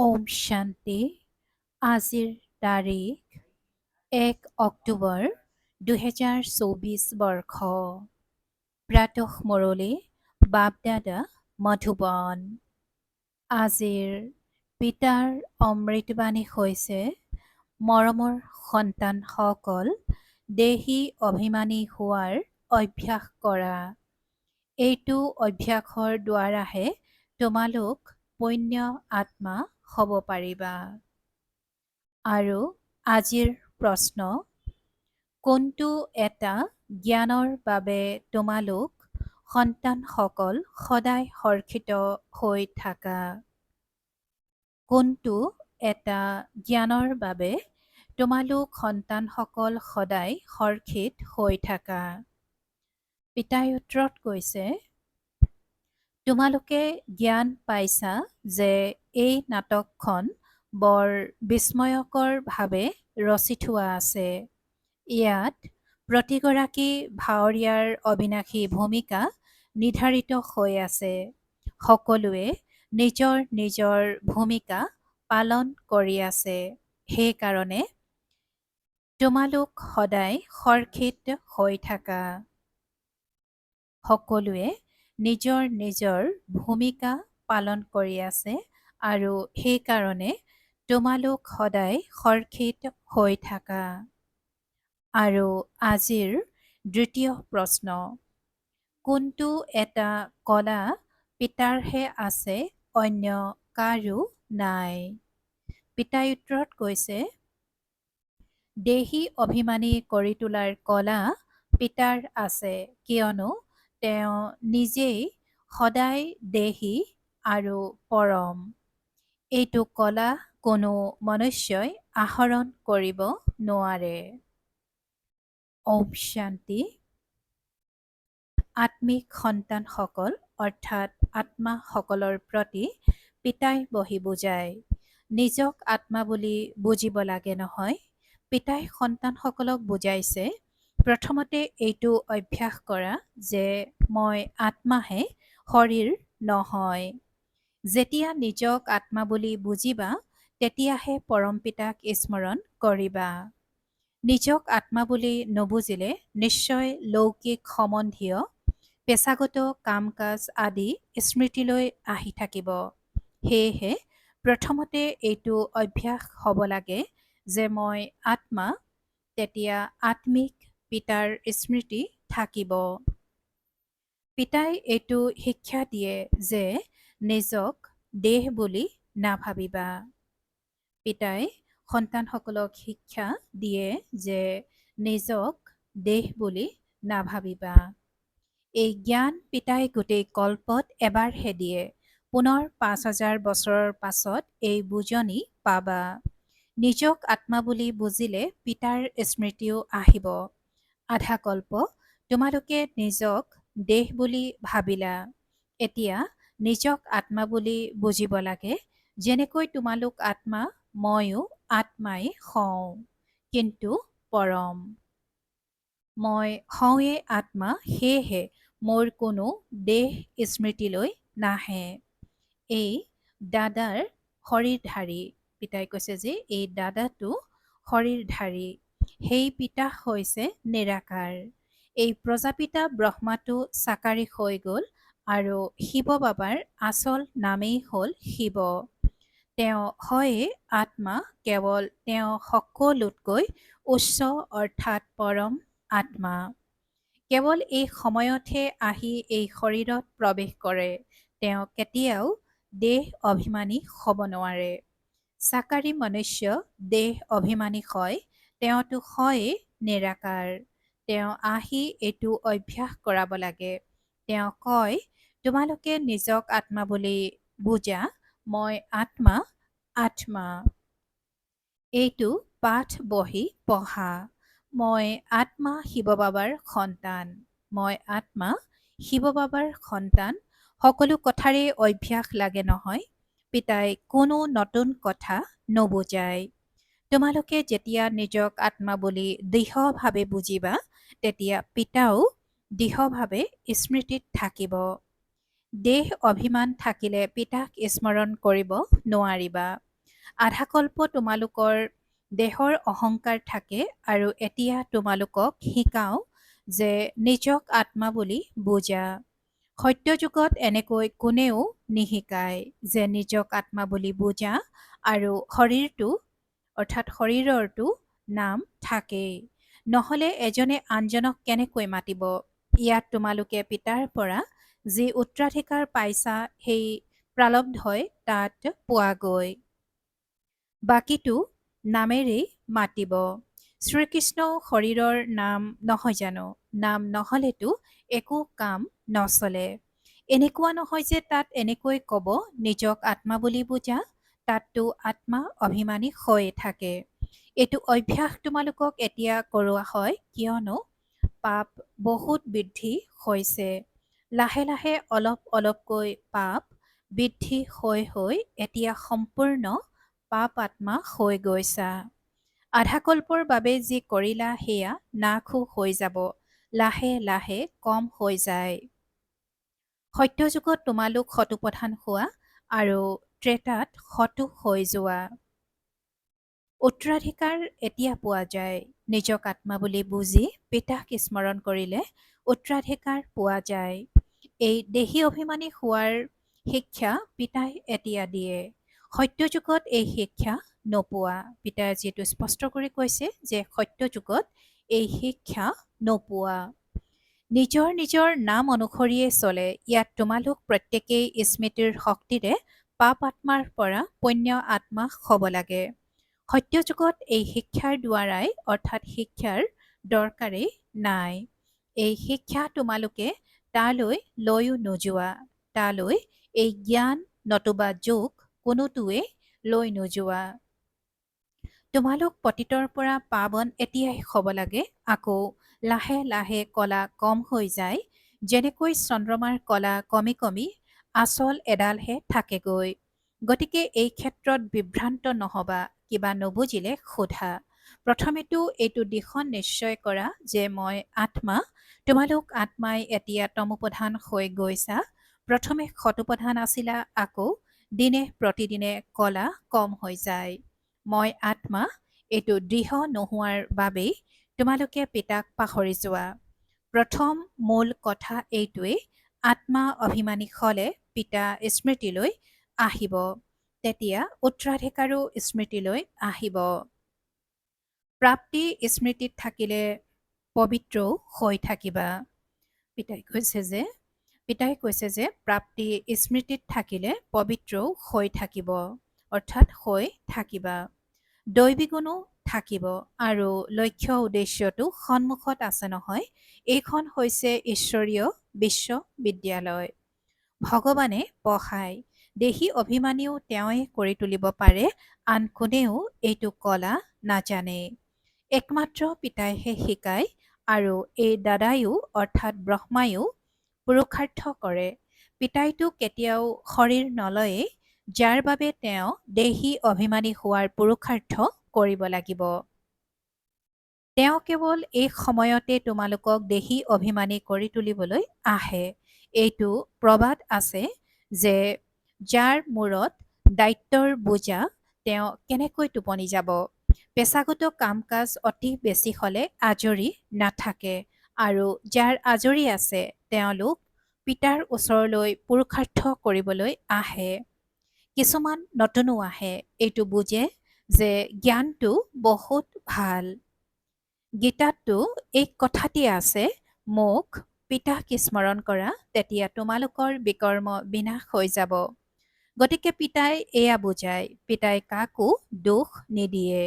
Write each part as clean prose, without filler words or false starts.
ওম শান্তি। আজিৰ তাৰিখ 1 অক্টোবৰ 2024 বৰ্ষ। প্ৰাতঃ মুৰলী বাপদাদা মধুবন। আজিৰ পিতাৰ অমৃতবাণী হৈছে, মৰমৰ সন্তানসকল, দেহী অভিমানী হোৱাৰ অভ্যাস কৰা। এইটো অভ্যাসৰ দ্বাৰাহে তোমালোক পুণ্য আত্মা হ'ব পাৰিবা। আৰু আজিৰ প্ৰশ্ন, কোনটো এটা জ্ঞানৰ বাবে তোমালোক সন্তানসকল সদায় হৰ্ষিত হৈ থাকা? কোনটো এটা জ্ঞানৰ বাবে তোমালোক সন্তানসকল সদায় হৰ্ষিত হৈ থাকা? পিতাই উত্তৰত কৈছে, তোমালোকে জ্ঞান পাইছা যে এই নাটকখন বৰ বিস্ময়কৰভাৱে ৰচি থোৱা আছে। ইয়াত প্ৰতিগৰাকী ভাৱৰীয়াৰ অবিনাশী ভূমিকা নিৰ্ধাৰিত হৈ আছে। সকলোৱে নিজৰ নিজৰ ভূমিকা পালন কৰি আছে। সেইকাৰণে তোমালোক সদায় হৰ্ষিত হৈ থাকা। সকলোৱে নিজৰ নিজৰ ভূমিকা পালন কৰি আছে আৰু সেইকাৰণে তোমালোক সদায় হৰ্ষিত হৈ থাকা। আৰু আজিৰ দ্বিতীয় প্ৰশ্ন, কোনটো এটা কলা পিতাৰহে আছে, অন্য কাৰো নাই? পিতাই উত্তৰত কৈছে, দেহী অভিমানী কৰি তোলাৰ কলা পিতাৰ আছে, কিয়নো তেওঁ নিজেই সদায় দেহী আৰু পৰম। এইটো কলা কোনো মনুষ্যই আহৰণ কৰিব নোৱাৰে। ওম শান্তি। আত্মিক সন্তানসকল অৰ্থাৎ আত্মাসকলৰ প্ৰতি পিতাই বহি বুজায়। নিজক আত্মা বুলি বুজিব লাগে নহয়। পিতাই সন্তানসকলক বুজাইছে, প্ৰথমতে এইটো অভ্যাস কৰা যে মই আত্মাহে, শৰীৰ নহয়। যেতিয়া নিজক আত্মা বুলি বুজিবা, তেতিয়াহে পৰম পিতাক স্মৰণ কৰিবা। নিজক আত্মা বুলি নুবুজিলে নিশ্চয় লৌকিক সম্বন্ধীয় পেছাগত কাম কাজ আদি স্মৃতিলৈ আহি থাকিব। সেয়েহে প্ৰথমতে এইটো অভ্যাস হ'ব লাগে যে মই আত্মা, তেতিয়া আত্মিক পিতাৰ স্মৃতি থাকিব। পিতাই এইটো শিক্ষা দিয়ে যে নিজক দেহ বুলি নাভাবিবা। পিতাই সন্তানসকলক শিক্ষা দিয়ে যে নিজক দেহ বুলি নাভাবিবা। এই জ্ঞান পিতাই গোটেই কল্পত এবাৰহে দিয়ে। পুনৰ 5000 বছৰৰ পাছত এই বুজনি পাবা। নিজক আত্মা বুলি বুজিলে পিতাৰ স্মৃতিও আহিব। আধা কল্প তোমালোকে নিজক দেহ বুলি ভাবিলা। এতিয়া নিজক আত্মা বুলি বুজিব লাগে। যেনেকৈ তোমালোক আত্মা, ময়ো আত্মাই হওঁ, কিন্তু পৰম। মই হওঁৱে আত্মা, সেয়েহে মোৰ কোনো দেহ স্মৃতিলৈ নাহে। এই দাদাৰ শৰীৰধাৰী। পিতাই কৈছে যে এই দাদাটো শৰীৰধাৰী। সেই পিতা হৈছে নিৰাকাৰ। এই প্ৰজাপিতা ব্ৰহ্মাটো চাকাৰী হৈ গ'ল আৰু শিৱ বাবাৰ আচল নামেই হ'ল শিৱ। তেওঁ হয়ে আত্মা, কেৱল তেওঁ সকলোতকৈ উচ্চ অৰ্থাৎ পৰম আত্মা। কেৱল এই সময়তহে আহি এই শৰীৰত প্ৰৱেশ কৰে। তেওঁ কেতিয়াও দেহ অভিমানী হ'ব নোৱাৰে। চাকাৰী মনুষ্য দেহ অভিমানী হয়, তেওঁতো হয়ে নিৰাকাৰ। তেওঁ আহি এইটো অভ্যাস কৰাব লাগে। তেওঁ কয়, তোমালোকে নিজক আত্মা বুলি বুজা, মই আত্মা, আত্মা। এইটো পাঠ বহি পঢ়া। মই আত্মা শিৱ বাবাৰ সন্তান। মই আত্মা শিৱ বাবাৰ সন্তান। সকলো কথাৰে অভ্যাস লাগে নহয়। পিতাই কোনো নতুন কথা নুবুজায়। তোমালোকে যেতিয়া নিজক আত্মা বুলি দৃঢ়ভাৱে বুজিবা, তেতিয়া পিতাও দৃঢ়ভাৱে স্মৃতিত থাকিব। দেহ অভিমান থাকিলে পিতাক স্মৰণ কৰিব নোৱাৰিবা। আধাকল্প তোমালোকৰ দেহৰ অহংকাৰ থাকে আৰু এতিয়া তোমালোকক শিকাওঁ যে নিজক আত্মা বুলি বুজা। সত্যযুগত এনেকৈ কোনেও নিশিকায় যে নিজক আত্মা বুলি বুজা আৰু শৰীৰটো অৰ্থাৎ শৰীৰৰটো নাম থাকেই। নহ'লে এজনে আনজনক কেনেকৈ মাতিব? ইয়াত তোমালোকে পিতাৰ পৰা যি উত্তৰাধিকাৰ পাইছা সেই প্ৰাৰব্ধই তাত পোৱাগৈ। বাকীটো নামেৰেই মাতিব। শ্ৰীকৃষ্ণ শৰীৰৰ নাম নহয় জানো? নাম নহ'লেতো একো কাম নচলে। এনেকুৱা নহয় যে তাত এনেকৈ ক'ব নিজক আত্মা বুলি বুজা, তাততো আত্মা অভিমানী হৈয়ে থাকে। এইটো অভ্যাস তোমালোকক এতিয়া কৰোৱা হয় কিয়নো পাপ বহুত বৃদ্ধি হৈছে। লাহে লাহে অলপ অলপকৈ পাপ বৃদ্ধি হৈ হৈ এতিয়া সম্পূৰ্ণ পাপ আত্মা হৈ গৈছা। আধাকল্পৰ বাবে যি কৰিলা সেয়া নাশো হৈ যাব, লাহে লাহে কম হৈ যায়। সত্যযুগত তোমালোক শতপ্ৰধান হোৱা আৰু ত্ৰেতাত শতু হৈ যোৱা। উত্তৰাধিকাৰ এতিয়া পোৱা যায়। নিজক আত্মা বুলি বুজি পিতাক স্মৰণ কৰিলে উত্তৰাধিকাৰ পোৱা যায়। এই দেহী অভিমানী হোৱাৰ শিক্ষা পিতাই এতিয়া দিয়ে। সত্যযুগত এই শিক্ষা নোপোৱা। পিতাই যিহেতু স্পষ্ট কৰি কৈছে যে সত্যযুগত এই শিক্ষা নোপোৱা। নিজৰ নিজৰ নাম অনুসৰিয়ে চলে। ইয়াত তোমালোক প্ৰত্যেকেই স্মৃতিৰ শক্তিৰে পাপ আত্মাৰ পৰা পুণ্য আত্মা হ'ব লাগে। সত্যযুগত এই শিক্ষাৰ দ্বাৰাই অৰ্থাৎ শিক্ষাৰ দৰকাৰেই নাই। এই শিক্ষা তোমালোকে তালৈ লৈও নোযোৱা। তালৈ এই জ্ঞান নতুবা যোগ কোনোটোৱে লৈ নোযোৱা। তোমালোক পতিতৰ পৰা পাৱন এতিয়াই হ'ব লাগে। আকৌ লাহে লাহে কলা কম হৈ যায়। যেনেকৈ চন্দ্ৰমাৰ কলা কমি কমি আচল এডালহে থাকেগৈ। গতিকে এই ক্ষেত্ৰত বিভ্ৰান্ত নহবা। কিবা নুবুজিলে সোধা। প্ৰথমেতো এইটো দিশত নিশ্চয় কৰা যে মই আত্মা, তোমালোক আত্মাই এতিয়া তমোপ্ৰধান হৈ গৈছা। প্ৰথমে শতপ্ৰধান আছিলা, আকৌ দিনে প্ৰতিদিনে কলা কম হৈ যায়। মই আত্মা এইটো দৃঢ় নোহোৱাৰ বাবেই তোমালোকে পিতাক পাহৰি যোৱা। প্ৰথম মূল কথা এইটোৱেই, আত্মা অভিমানী হলে পিতা স্মৃতিলৈ আহিব। তেতিয়া উত্তৰাধিকাৰো স্মৃতিলৈ আহিব। প্ৰাপ্তি স্মৃতিত থাকিলে পবিত্ৰও হৈ থাকিবা। পিতাই কৈছে যে প্ৰাপ্তি স্মৃতিত থাকিলে পবিত্ৰও হৈ থাকিব, অৰ্থাৎ হৈ থাকিবা। দৈবিগুণো থাকিব আৰু লক্ষ্য উদ্দেশ্যটো সন্মুখত আছে নহয়। এইখন হৈছে ঈশ্বৰীয় বিশ্ববিদ্যালয়। ভগৱানে পঢ়ায়। দেহী অভিমানীও তেওঁৱে কৰি তুলিব পাৰে, আন কোনেও এইটো কলা নাজানে। একমাত্ৰ পিতাইহে শিকায় আৰু এই দাদায়ো অৰ্থাৎ ব্ৰহ্মায়ো পুৰুষাৰ্থ কৰে। পিতাইটো কেতিয়াও শৰীৰ নলয়ে, যাৰ বাবে তেওঁ দেহী অভিমানী হোৱাৰ পুৰুষাৰ্থ কৰিব লাগিব। তেওঁ কেৱল এই সময়তে তোমালোকক দেহী অভিমানী কৰি তুলিবলৈ আহে। এইটো প্ৰবাদ আছে যে যাৰ মূৰত দায়িত্বৰ বোজা তেওঁ কেনেকৈ টোপনি যাব। পেছাগত কাম কাজ অতি বেছি হলে আজৰি নাথাকে আৰু যাৰ আজৰি আছে তেওঁলোক পিতাৰ ওচৰলৈ পুৰুষাৰ্থ কৰিবলৈ আহে। কিছুমান নতুনো আহে। এইটো বুজে যে জ্ঞানটো বহুত ভাল। গীতাততো এই কথাটি আছে, মোক পিতাক স্মৰণ কৰা, তেতিয়া তোমালোকৰ বিকৰ্ম বিনাশ হৈ যাব। গতিকে পিতাই এয়া বুজায়। পিতাই কাকো দোষ নিদিয়ে।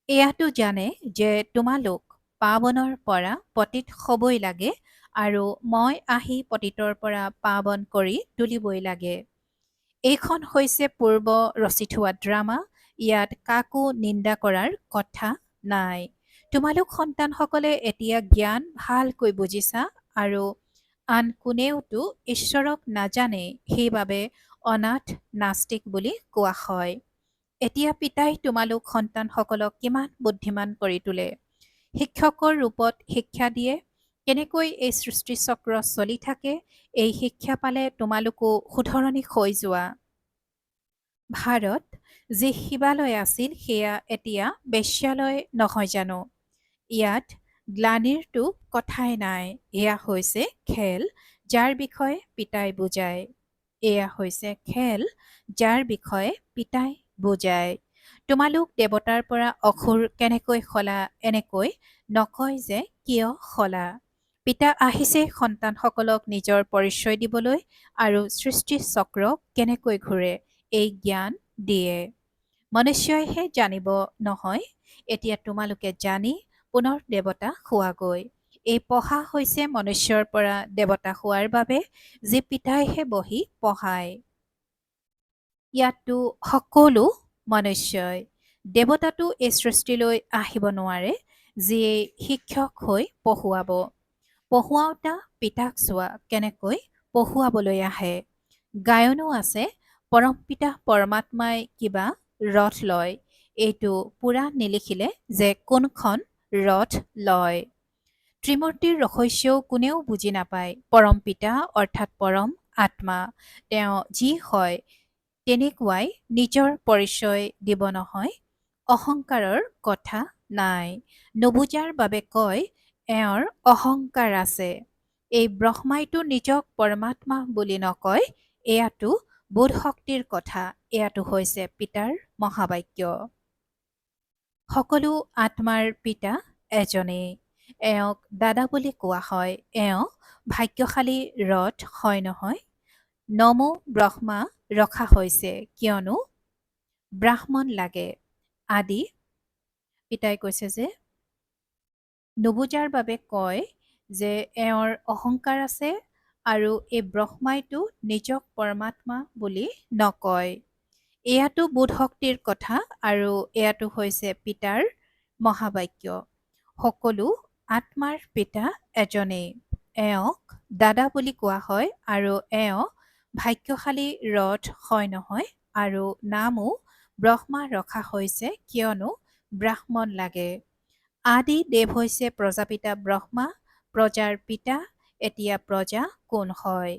এয়াতো জানে যে তোমালোক পাৱনৰ পৰা পতিত হ'বই লাগে আৰু মই আহি পতিতৰ পৰা পাৱন কৰি তুলিবই লাগে। এইখন হৈছে পূৰ্ব ৰচি থোৱা ড্ৰামা। ইয়াত কাকো নিন্দা কৰাৰ কথা নাই। তোমালোক সন্তানসকলে এতিয়া জ্ঞান ভালকৈ বুজিছা আৰু আন কোনেওতো ঈশ্বৰক নাজানে, সেইবাবে অনাথ নাস্তিক বুলি কোৱা হয়। এতিয়া পিতাই তোমালোক সন্তানসকলক কিমান বুদ্ধিমান কৰি তোলে। শিক্ষকৰ ৰূপত শিক্ষা দিয়ে। কেনেকৈ এই সৃষ্টিচক্ৰ চলি থাকে, এই শিক্ষা পালে তোমালোকো শুধৰণি হৈ যোৱা। ভাৰত যি শিৱালয় আছিল সেয়া এতিয়া বেশ্যালয় নহয় জানো? ইয়াত গ্লানিৰটো কথাই নাই। এয়া হৈছে খেল, যাৰ বিষয়ে পিতাই বুজায়। এয়া হৈছে খেল, যাৰ বিষয়ে পিতাই বুজায়। তোমালোক দেৱতাৰ পৰা অসুৰ কেনেকৈ সলা, এনেকৈ নকয় যে কিয় সলা? পিতা আহিছে সন্তানসকলক নিজৰ পৰিচয় দিবলৈ আৰু সৃষ্টি চক্ৰ কেনেকৈ ঘূৰে এই জ্ঞান দিয়ে। মনুষ্যইহে জানিব নহয়, এতিয়া তোমালোকে জানি পুনৰ দেৱতা হোৱাগৈ। এই পঢ়া হৈছে মনুষ্যৰ পৰা দেৱতা হোৱাৰ বাবে, যি পিতাইহে বহি পঢ়ায়। ইয়াততো সকলো মনুষ্যই। দেৱতাটো এই সৃষ্টিলৈ আহিব নোৱাৰে, যিয়ে শিক্ষক হৈ পঢ়ুৱাব। পঢ়ুৱাওঁতা পিতাক চোৱা কেনেকৈ পঢ়ুৱাবলৈ আহে। গায়নো আছে, পৰমপিতা পৰমাত্মাই কিবা ৰথ লয়, এইটো পূৰা নিলিখিলে যে কোনখন ৰথ লয়। ত্ৰিমূৰ্তিৰ ৰহস্যও কোনেও বুজি নাপায়। পৰম পিতা অৰ্থাৎ পৰম আত্মা, তেওঁ যি হয় তেনেকুৱাই নিজৰ পৰিচয় দিব নহয়। অহংকাৰৰ কথা নাই। নুবুজাৰ বাবে কয় এওঁৰ অহংকাৰ আছে। এই ব্ৰহ্মাইতো নিজক পৰমাত্মা বুলি নকয়, এয়াতো বোধ শক্তিৰ কথা। এয়াতো হৈছে পিতাৰ মহাবাক্য। সকলো আত্মাৰ পিতা এজনেই। এওঁক দাদা বুলি কোৱা হয়। এওঁ ভাগ্যশালী ৰথ হয় নহয়। নমো ব্ৰহ্মা ৰখা হৈছে, কিয়নো ব্ৰাহ্মণ লাগে। আদি পিতাই কৈছে যে নুবুজাৰ বাবে কয় যে এওঁৰ অহংকাৰ আছে আৰু এই ব্ৰহ্মাইতো নিজক পৰমাত্মা বুলি নকয়। এয়াতো বোধ শক্তিৰ কথা আৰু এয়াতো হৈছে পিতাৰ মহাবাক্য। সকলো আত্মাৰ পিতা এজনেই। এওঁক দাদা বুলি কোৱা হয় আৰু এওঁ ভাগ্যশালী ৰথ হয় নহয়, আৰু নামো ব্ৰহ্মা ৰখা হৈছে কিয়নো ব্ৰাহ্মণ লাগে। আদি দেৱ হৈছে প্ৰজাপিতা ব্ৰহ্মা, প্ৰজাৰ পিতা। এতিয়া প্ৰজা কোন হয়?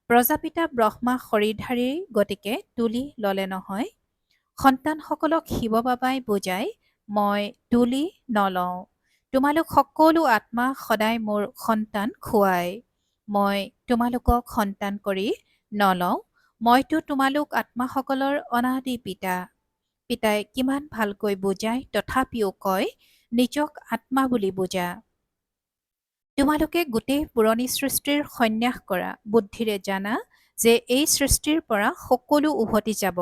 প্ৰজাপিতা ব্ৰহ্মা শৰীৰধাৰী, গতিকে তুলি ললে নহয়। সন্তানসকলক শিৱ বাবাই বুজাই, মই তুলি নলওঁ। তোমালোক সকলো আত্মা সদায় মোৰ সন্তান খুৱাই। মই তোমালোকক সন্তান কৰি নলওঁ। মইতো তোমালোক আত্মাসকলৰ অনাদি পিতা। পিতাই কিমান ভালকৈ বুজায়, তথাপিও কয় নিজক আত্মা বুলি বুজা। তোমালোকে গোটেই পুৰণি সৃষ্টিৰ সন্যাস কৰা, বুদ্ধিৰে জানা যে এই সৃষ্টিৰ পৰা সকলো উভতি যাব।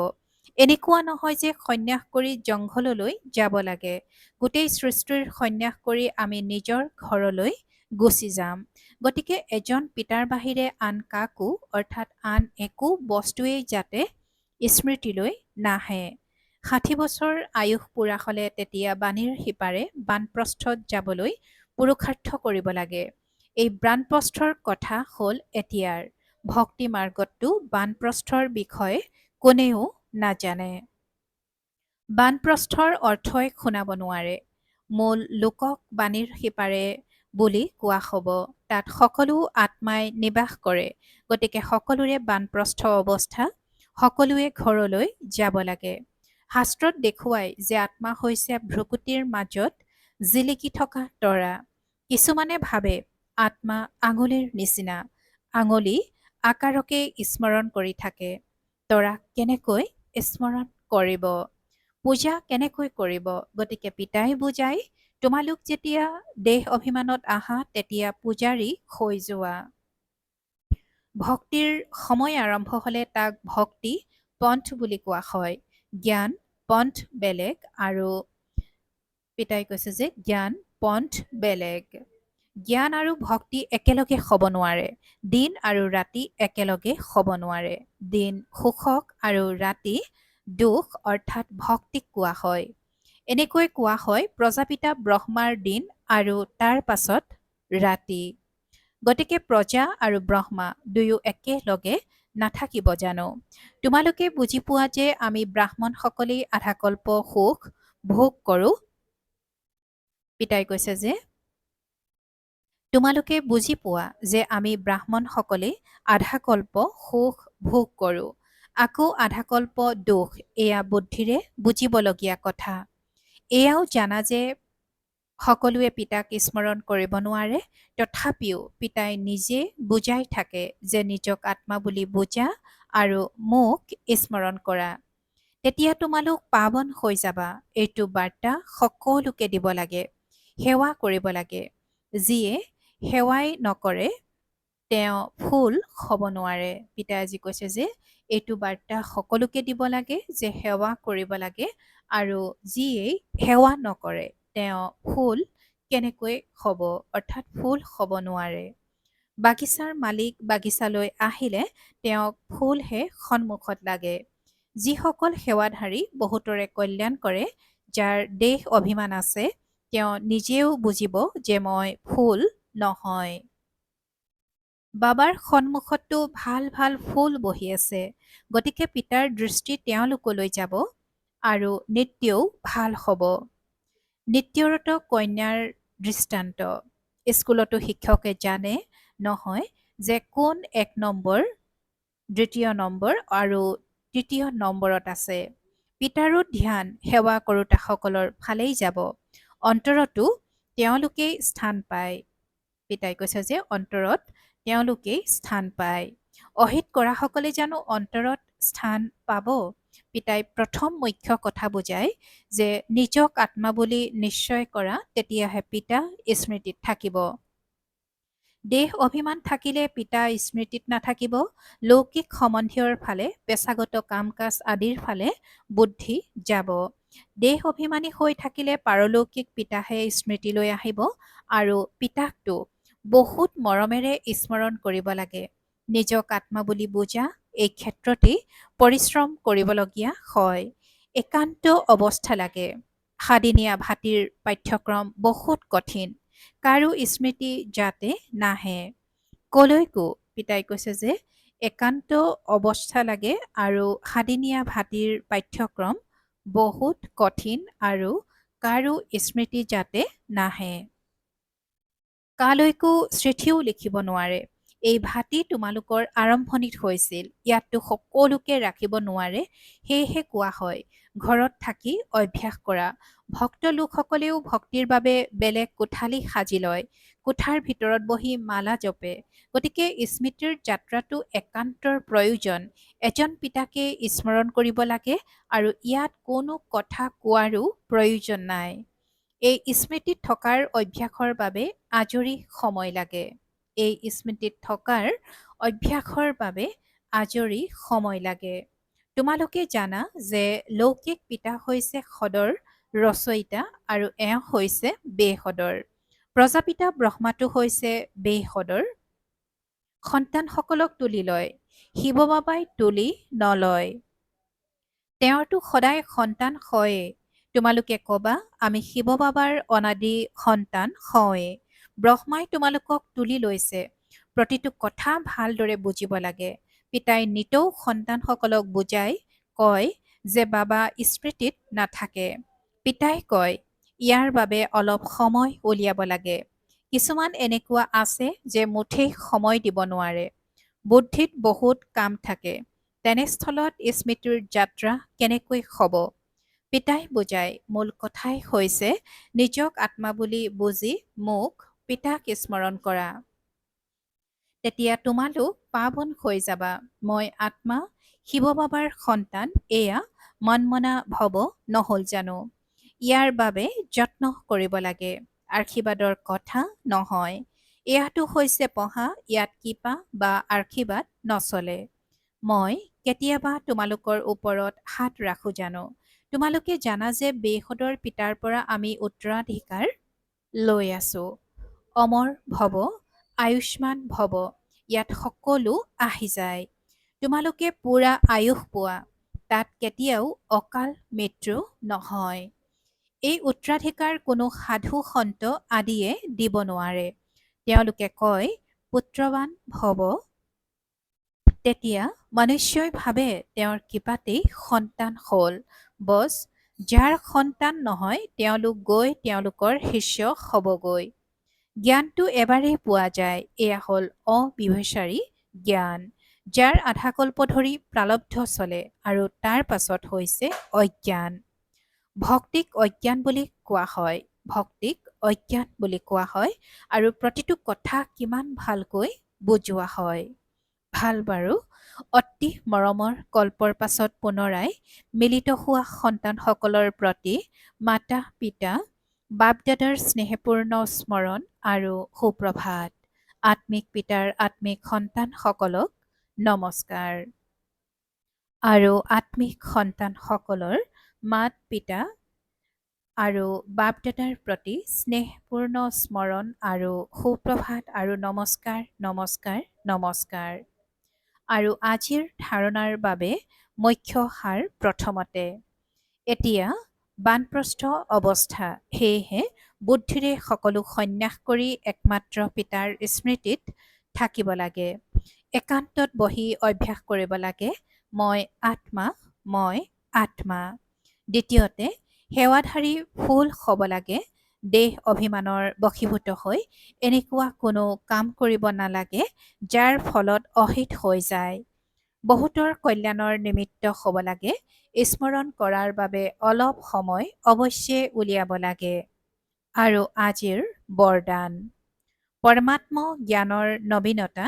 এনেকুৱা নহয় যে সন্যাস কৰি জংঘললৈ যাব লাগে। গোটেই সৃষ্টিৰ সন্যাস কৰি আমি নিজৰ ঘৰলৈ গুচি যাম। গতিকে এজন পিতাৰ বাহিৰে আন কাকো, অৰ্থাৎ আন একো বস্তুৱেই যাতে স্মৃতিলৈ নাহে। ৬০ বছৰ আয়ুস পুৰা হলে তেতিয়া বাণীৰ সিপাৰে বানপ্ৰস্থত যাবলৈ পুৰুষাৰ্থ কৰিব লাগে। এই বানপ্ৰস্থৰ কথা হ'ল এতিয়াৰ। ভক্তি মাৰ্গততো বানপ্ৰস্থৰ বিষয়ে কোনেও নাজানে। বানপ্ৰস্থৰ অৰ্থই শুনাব নোৱাৰে। মূল লোকক বাণীৰ সিপাৰে বুলি কোৱা হ'ব। তাত সকলো আত্মাই নিবাস কৰে। গতিকে সকলোৰে বানপ্ৰস্থ অৱস্থা, সকলোৱে ঘৰলৈ যাব লাগে। শাস্ত্ৰত দেখুৱাই যে আত্মা হৈছে ভ্ৰুকুটিৰ মাজত জিলিকি থকা তৰা। কিছুমানে ভাবে আত্মা আঙুলিৰ নিচিনা, আঙুলি আকাৰকে স্মৰণ কৰি থাকে। তৰাক কেনেকৈ স্মৰণ কৰিব? পূজা কেনেকৈ কৰিব? গতিকে পিতাই বুজাই, তোমালোক যেতিয়া দেহ অভিমানত আহা তেতিয়া পূজাৰী হৈ যোৱা। ভক্তিৰ সময় আৰম্ভ হলে তাক ভক্তি পন্থ বুলি কোৱা হয়। জ্ঞান পন্থ বেলেগ, আৰু পিতাই কৈছে যে জ্ঞান পন্থ বেলেগ। জ্ঞান আৰু ভক্তি একেলগে হ'ব নোৱাৰে। দিন আৰু ৰাতি একেলগে হ'ব নোৱাৰে। দিন সুখক আৰু ৰাতি দুখ, অৰ্থাৎ ভক্তিক কোৱা হয়। এনেকৈ কোৱা হয় প্ৰজাপিতা ব্ৰহ্মাৰ দিন আৰু তাৰ পাছত ৰাতি। গতিকে প্ৰজা আৰু ব্ৰহ্মা দুয়ো একেলগে নাথাকিব জানো? তোমালোকে বুজি পোৱা যে আমি ব্ৰাহ্মণসকলেই আধাকল্প সুখ ভোগ কৰোঁ। পিতাই কৈছে যে তোমালোকে বুজি পোৱা যে আমি ব্ৰাহ্মণসকলেই আধাকল্প সুখ ভোগ কৰোঁ। আকৌ আধাকল্প দোষ, এয়া বুদ্ধিৰে বুজিবলগীয়া কথা। এয়াও জানা যে সকলোৱে পিতাক স্মৰণ কৰিব নোৱাৰে, তথাপিও পিতাই নিজে বুজাই থাকে যে নিজক আত্মা বুলি বুজা আৰু মোক স্মৰণ কৰা। তেতিয়া তোমালোক পাৱন হৈ যাবা। এইটো বাৰ্তা সকলোকে দিব লাগে, সেৱা কৰিব লাগে। যিয়ে সেৱাই নকৰে তেওঁ ফুল হ'ব নোৱাৰে। পিতাই আজি কৈছে যে এইটো বাৰ্তা সকলোকে দিব লাগে যে সেৱা কৰিব লাগে, আৰু যিয়েই সেৱা নকৰে তেওঁ ফুল কেনেকৈ হ'ব, অৰ্থাৎ ফুল হ'ব নোৱাৰে। বাগিচাৰ মালিক বাগিচালৈ আহিলে তেওঁক ফুলহে সন্মুখত লাগে। যিসকল সেৱাধাৰী বহুতৰে কল্যাণ কৰে, যাৰ দেহ অভিমান আছে, তেওঁ নিজেও বুজিব যে মই ফুল নহয়। বাবাৰ সন্মুখততো ভাল ভাল ফুল বহি আছে, গতিকে পিতাৰ দৃষ্টি তেওঁলোকলৈ যাব আৰু নৃত্যও ভাল হ'ব। নৃত্যৰত কন্যাৰ দৃষ্টান্ত। স্কুলতো শিক্ষকে জানে নহয় যে কোন 1 নম্বৰ, 2য় নম্বৰ আৰু 3য় নম্বৰত আছে। পিতাৰো ধ্যান সেৱা কৰোতাসকলৰ ফালেই যাব। অন্তৰতো তেওঁলোকেই স্থান পায়। পিতাই কৈছে যে অন্তৰত তেওঁলোকেই স্থান পায়। অহিত কৰাসকলে জানো অন্তৰত স্থান পাব? পিতাই প্ৰথম মুখ্য কথা বুজায় যে নিজক আত্মা বুলি নিশ্চয় কৰা, তেতিয়াহে পিতা স্মৃতিত থাকিব। দেহ অভিমান থাকিলে পিতা স্মৃতিত নাথাকিব। লৌকিক সম্বন্ধীয়ৰ ফালে, পেছাগত কাম কাজ আদিৰ ফালে বুদ্ধি যাব। দেহ অভিমানী হৈ থাকিলে পাৰলৌকিক পিতাহে স্মৃতিলৈ আহিব, আৰু পিতাকটো বহুত মৰমেৰে স্মৰণ কৰিব লাগে। নিজক আত্মা বুলি বুজা এই ক্ষেত্ৰতেই পৰিশ্ৰম কৰিবলগীয়া হয়। একান্ত অৱস্থা লাগে। সাদিনীয়া ভাটিৰ পাঠ্যক্ৰম বহুত কঠিন। কাৰো স্মৃতি যাতে নাহে। কলৈকো পিতাই কৈছে যে একান্ত অৱস্থা লাগে আৰু সাদিনীয়া ভাটিৰ পাঠ্যক্ৰম বহুত কঠিন, আৰু কাৰো স্মৃতি যাতে নাহে। কালৈকো চিঠিও লিখিব নোৱাৰে। এই ভাটি তোমালোকৰ আৰম্ভণিত হৈছিল। ইয়াততো সকলোকে ৰাখিব নোৱাৰে, সেয়েহে কোৱা হয় ঘৰত থাকি অভ্যাস কৰা। ভক্ত লোকসকলেও ভক্তিৰ বাবে বেলেগ কোঠালি সাজি লয়, কোঠাৰ ভিতৰত বহি মালা জপে। গতিকে স্মৃতিৰ যাত্ৰাটো একান্তৰ প্ৰয়োজন। এজন পিতাকে স্মৰণ কৰিব লাগে, আৰু ইয়াত কোনো কথা কোৱাৰো প্ৰয়োজন নাই। এই স্মৃতিত থকাৰ অভ্যাসৰ বাবে আজৰি সময় লাগে। এই স্মৃতিত থকাৰ অভ্যাসৰ বাবে আজৰি সময় লাগে। তোমালোকে জানা যে লৌকিক পিতা হৈছে সদৰ ৰচয়িতা, আৰু এওঁ হৈছে বেসদৰ। প্ৰজাপিতা ব্ৰহ্মাটো হৈছে বেসদৰ। সন্তানসকলক তুলি লয়, শিৱ বাবাই তুলি নলয়। তেওঁৰতো সদায় সন্তান হয়েই। তোমালোকে কবা আমি শিৱ বাবাৰ অনাদি সন্তান হওঁৱেই। ব্ৰহ্মাই তোমালোকক তুলি লৈছে। প্ৰতিটো কথা ভালদৰে বুজিব লাগে। পিতাই নিতৌ সন্তানসকলক বুজাই কয় যে বাবা স্মৃতিত নাথাকে। পিতাই কয় ইয়াৰ বাবে অলপ সময় উলিয়াব লাগে। কিছুমান এনেকুৱা আছে যে মুঠেই সময় দিব নোৱাৰে। বুদ্ধিত বহুত কাম থাকে। তেনেস্থলত স্মৃতিৰ যাত্ৰা কেনেকৈ হ'ব? পিতাই বুজাই মূল কথাই হৈছে নিজক আত্মা বুলি বুজি মোক পিতাক স্মৰণ কৰা। তেতিয়া তোমালোক পাৱন হৈ যাবা। মই আত্মা, শিৱ বাবাৰ সন্তান, এয়া মনমনা ভৱ নহ'ল জানো? ইয়াৰ বাবে যত্ন কৰিব লাগে। আশীৰ্বাদৰ কথা নহয়। এয়াটো হৈছে পঢ়া, ইয়াত কৃপা বা আশীৰ্বাদ নচলে। মই কেতিয়াবা তোমালোকৰ ওপৰত হাত ৰাখোঁ জানো? তোমালোকে জানা যে বেসদৰ পিতাৰ পৰা আমি উত্তৰাধিকাৰ লৈ আছো। অমৰ ভৱ, আয়ুষ্মান ভৱ, ইয়াত সকলো আহি যায়। তোমালোকে পুৰা আয়ুস পোৱা, তাত কেতিয়াও অকাল মৃত্যু নহয়। এই উত্তৰাধিকাৰ কোনো সাধু সন্ত আদিয়ে দিব নোৱাৰে। তেওঁলোকে কয় পুত্ৰৱান ভৱ, তেতিয়া মনুষ্যই ভাবে তেওঁৰ কৃপাতেই সন্তান হ'ল। বছ, যাৰ সন্তান নহয় তেওঁলোক গৈ তেওঁলোকৰ শিষ্য হ'বগৈ। জ্ঞানটো এবাৰেই পোৱা যায়, এয়া হ'ল অবিভেচাৰী জ্ঞান। যাৰ আধা কল্প ধৰি প্ৰালব্ধ চলে আৰু তাৰ পাছত হৈছে অজ্ঞান। ভক্তিক অজ্ঞান বুলি কোৱা হয়। ভক্তিক অজ্ঞান বুলি কোৱা হয় আৰু প্ৰতিটো কথা কিমান ভালকৈ বুজোৱা হয়। ভাল বাৰু, অতি মৰমৰ কল্পৰ পাছত পুনৰাই মিলিত হোৱা সন্তানসকলৰ প্ৰতি মাতা পিতা বাপ দাদাৰ স্নেহপূৰ্ণ স্মৰণ আৰু সুপ্ৰভাত। আত্মিক পিতাৰ আত্মিক সন্তানসকলক নমস্কাৰ। আৰু আত্মিক সন্তানসকলৰ মাত পিতা আৰু বাপ দাদাৰ প্ৰতি স্নেহপূৰ্ণ স্মৰণ আৰু সুপ্ৰভাত আৰু নমস্কাৰ নমস্কাৰ নমস্কাৰ। আৰু আজিৰ ধাৰণাৰ বাবে মুখ্য সাৰ প্ৰথমতে। এতিয়া বানপ্ৰস্থ অৱস্থা, সেয়েহে বুদ্ধিৰে সকলো সন্ন্যাস কৰি একমাত্ৰ পিতাৰ স্মৃতিত থাকিব লাগে। একান্তত বহি অভ্যাস কৰিব লাগে, মই আত্মা, মই আত্মা। দ্বিতীয়তে, সেৱাধাৰী ফুল হ'ব লাগে। দেহ অভিমানৰ বশীভূত হৈ এনেকুৱা কোনো কাম কৰিব নালাগে যাৰ ফলত অহিত হৈ যায়। বহুতৰ কল্যাণৰ নিমিত্ত হ'ব লাগে। স্মৰণ কৰাৰ বাবে অলপ সময় অৱশ্যে উলিয়াব লাগে। আৰু আজিৰ বৰদান, পৰমাত্ম জ্ঞানৰ নবীনতা,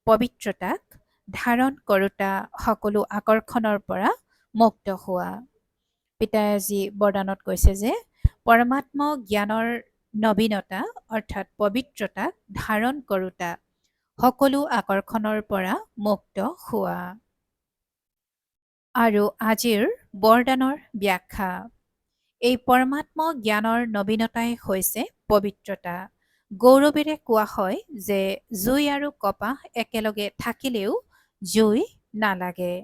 পবিত্ৰতাক ধাৰণ কৰোঁতা সকলো আকৰ্ষণৰ পৰা মুক্ত হোৱা। পিতাই আজি বৰদানত কৈছে যে পৰমাত্ম জ্ঞানৰ নবীনতা অৰ্থাৎ পবিত্ৰতাক ধাৰণ কৰোঁতা সকলো আকৰ্ষণৰ পৰা মুক্ত হোৱা। আৰু আজিৰ বৰদানৰ ব্যাখ্যা, এই পৰমাত্ম জ্ঞানৰ নবীনতাই হৈছে পবিত্ৰতা। গৌৰৱেৰে কোৱা হয় যে জুই আৰু কপাহ একেলগে থাকিলেও জুই নালাগে।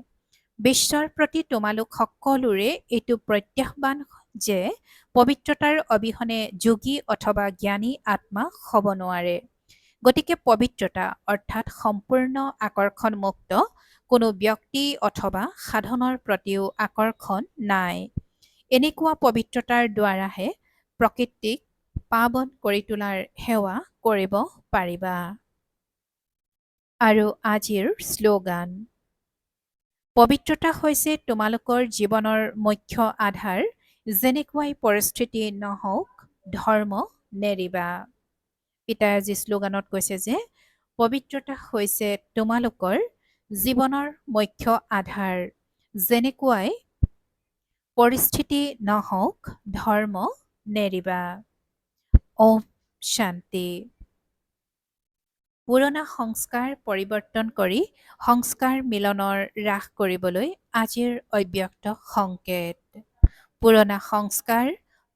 বিশ্বৰ প্ৰতি তোমালোক সকলোৰে এইটো প্ৰত্যাহ্বান যে পবিত্ৰতাৰ অবিহনে যোগী অথবা জ্ঞানী আত্মা হ'ব নোৱাৰে। গতিকে পবিত্ৰতা অৰ্থাৎ সম্পূৰ্ণ আকৰ্ষণমুক্ত কোনো ব্যক্তি অথবা সাধনৰ প্ৰতিও আকৰ্ষণ নাই। এনেকুৱা পবিত্ৰতাৰ দ্বাৰাহে প্ৰকৃতিক পাৱন কৰি তোলাৰ সেৱা কৰিব পাৰিবা। আৰু আজিৰ শ্লোগান, পবিত্ৰতা হৈছে তোমালোকৰ জীৱনৰ মুখ্য আধাৰ। যেনেকুৱাই পৰিস্থিতি নহওক ধৰ্ম নেৰিবা। পিতাই আজি শ্লোগানত কৈছে যে পবিত্ৰতা হৈছে তোমালোকৰ জীৱনৰ মুখ্য আধাৰ। যেনেকুৱাই পৰিস্থিতি নহওক ধৰ্ম নেৰিবা। ওম শান্তি। পুৰণা সংস্কাৰ পৰিৱৰ্তন কৰি সংস্কাৰ মিলনৰ হ্ৰাস কৰিবলৈ আজিৰ অব্যক্ত সংকেত। পুৰণা সংস্কাৰ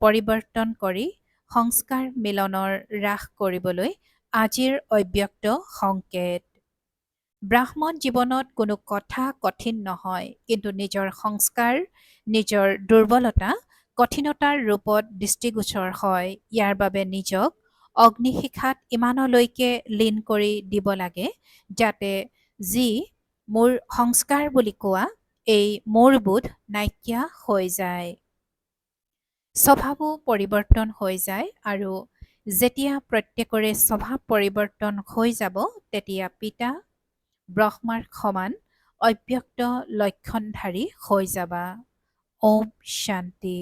পৰিৱৰ্তন কৰি সংস্কাৰ মিলনৰ হ্ৰাস কৰিবলৈ আজিৰ অব্যক্ত সংকেত। ব্ৰাহ্মণ জীৱনত কোনো কথা কঠিন নহয়, কিন্তু নিজৰ সংস্কাৰ, নিজৰ দুৰ্বলতা কঠিনতাৰ ৰূপত দৃষ্টিগোচৰ হয়। ইয়াৰ বাবে নিজক অগ্নিশিখাত ইমানলৈকে লীন কৰি দিব লাগে যাতে যি মোৰ সংস্কাৰ বুলি কোৱা এই মূৰবোধ নাইকিয়া হৈ যায়। স্বভাৱো পৰিৱৰ্তন হৈ যায় আৰু যেতিয়া প্ৰত্যেকৰে স্বভাৱ পৰিৱৰ্তন হৈ যাব তেতিয়া পিতা ব্ৰহ্মাৰ সমান অব্যক্ত লক্ষণধাৰী হৈ যাবা। ওম শান্তি।